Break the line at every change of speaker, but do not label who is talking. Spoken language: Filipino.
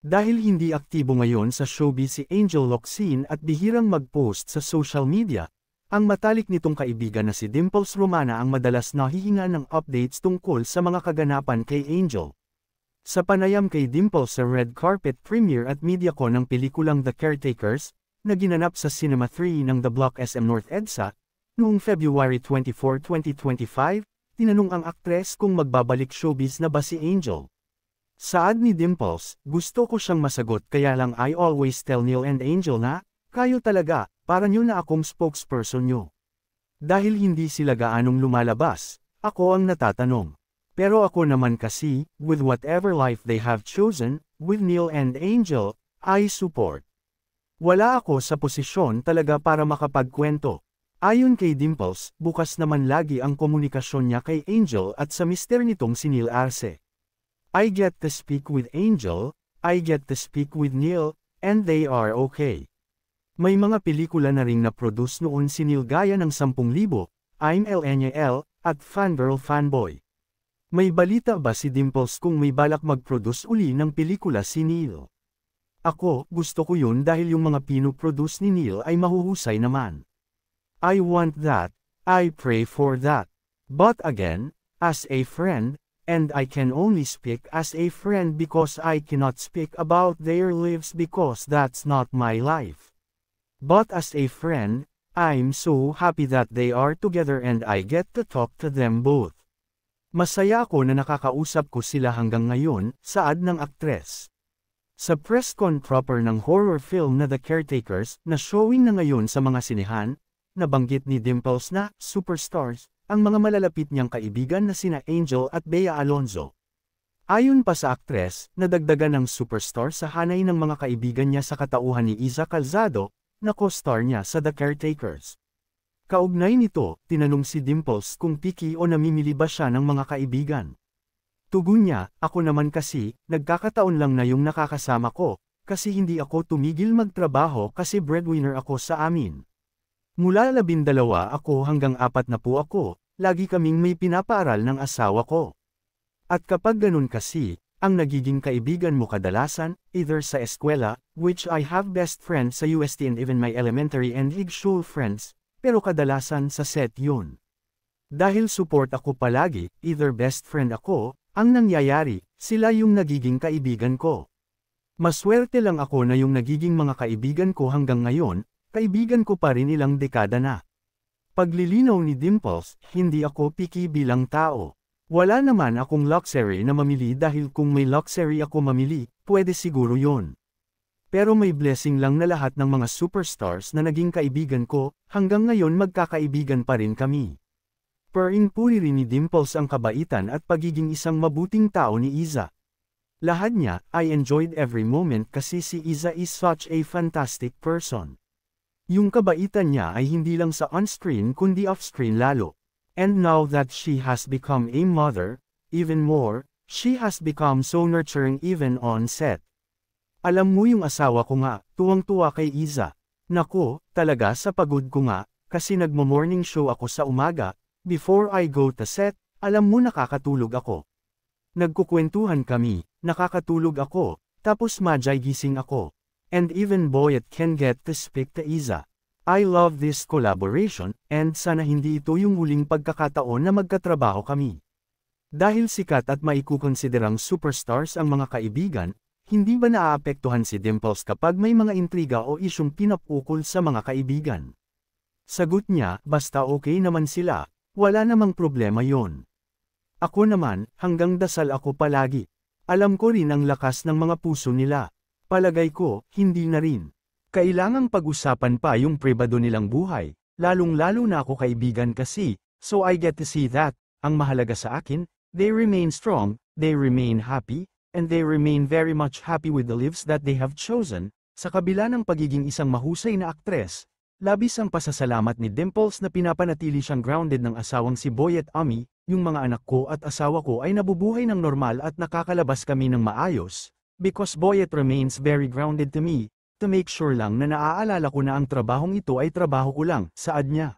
Dahil hindi aktibo ngayon sa showbiz si Angel Locsin at bihirang mag-post sa social media, ang matalik nitong kaibigan na si Dimples Romana ang madalas nahihinga ng updates tungkol sa mga kaganapan kay Angel. Sa panayam kay Dimples sa red carpet premiere at MediaCon ng pelikulang The Caretakers, na ginanap sa Cinema 3 ng The Block SM North EDSA, noong February 24, 2025, tinanong ang aktres kung magbabalik showbiz na ba si Angel. Saad ni Dimples, gusto ko siyang masagot kaya lang I always tell Neil and Angel na, kayo talaga, para nyo na akong spokesperson nyo. Dahil hindi sila gaanong lumalabas, ako ang natatanong. Pero ako naman kasi, with whatever life they have chosen, with Neil and Angel, I support. Wala ako sa posisyon talaga para makapagkwento. Ayon kay Dimples, bukas naman lagi ang komunikasyon niya kay Angel at sa mister nitong si Neil Arce. I get to speak with Angel, I get to speak with Neil, and they are okay. May mga pelikula na ring na-produce noon si Neil gaya ng 10,000, I'm LNL, at Fangirl Fanboy. May balita ba si Dimples kung may balak mag-produce uli ng pelikula si Neil? Ako, gusto ko yun dahil yung mga pino-produce ni Neil ay mahuhusay naman. I want that, I pray for that. But again, as a friend, and I can only speak as a friend because I cannot speak about their lives because that's not my life. But as a friend, I'm so happy that they are together and I get to talk to them both. Masaya ako na nakakausap ko sila hanggang ngayon, saad ng aktres. Sa press con proper ng horror film na The Caretakers, na showing na ngayon sa mga sinehan, nabanggit ni Dimples na, superstars, ang mga malalapit niyang kaibigan na sina Angel at Bea Alonzo. Ayon pa sa aktres, nadagdagan ng superstar sa hanay ng mga kaibigan niya sa katauhan ni Iza Calzado, na co-star niya sa The Caretakers. Kaugnay nito, tinanong si Dimples kung picky o namimili ba siya ng mga kaibigan. Tugon niya, ako naman kasi, nagkakataon lang na yung nakakasama ko, kasi hindi ako tumigil magtrabaho kasi breadwinner ako sa amin. Mula 12 ako hanggang 40 ako, lagi kaming may pinapaaral ng asawa ko. At kapag ganun kasi, ang nagiging kaibigan mo kadalasan, either sa eskwela, which I have best friends sa UST and even my elementary and high school friends, pero kadalasan sa set yun. Dahil support ako palagi, either best friend ako, ang nangyayari, sila yung nagiging kaibigan ko. Maswerte lang ako na yung nagiging mga kaibigan ko hanggang ngayon, kaibigan ko pa rin ilang dekada na. Paglilinaw ni Dimples, hindi ako picky bilang tao. Wala naman akong luxury na mamili dahil kung may luxury ako mamili, pwede siguro yon. Pero may blessing lang na lahat ng mga superstars na naging kaibigan ko, hanggang ngayon magkakaibigan pa rin kami. Puri rin ni Dimples ang kabaitan at pagiging isang mabuting tao ni Iza. Lahat niya, I enjoyed every moment kasi si Iza is such a fantastic person. Yung kabaitan niya ay hindi lang sa on-screen kundi off-screen lalo. And now that she has become a mother, even more, she has become so nurturing even on set. Alam mo yung asawa ko nga, tuwang-tuwa kay Iza. Nako, talaga sa pagod ko nga, kasi nagmo-morning show ako sa umaga, before I go to set, alam mo nakakatulog ako. Nagkukwentuhan kami, nakakatulog ako, tapos majay gising ako. And even Boyet can get to speak to Iza. I love this collaboration, and sana hindi ito yung huling pagkakataon na magkatrabaho kami. Dahil sikat at maikukonsiderang superstars ang mga kaibigan, hindi ba naaapektuhan si Dimples kapag may mga intriga o isyong pinapukol sa mga kaibigan? Sagot niya, basta okay naman sila, wala namang problema yon. Ako naman, hanggang dasal ako palagi. Alam ko rin ang lakas ng mga puso nila. Palagay ko, hindi na rin. Kailangang pag-usapan pa yung pribado nilang buhay, lalong-lalo na ako kaibigan kasi, so I get to see that. Ang mahalaga sa akin, they remain strong, they remain happy, and they remain very much happy with the lives that they have chosen. Sa kabila ng pagiging isang mahusay na aktres, labis ang pasasalamat ni Dimples na pinapanatili siyang grounded ng asawang si Boyet Ami, yung mga anak ko at asawa ko ay nabubuhay ng normal at nakakalabas kami ng maayos, because Boyet remains very grounded to me, to make sure lang na naaalala ko na ang trabahong ito ay trabaho ko lang, saad niya.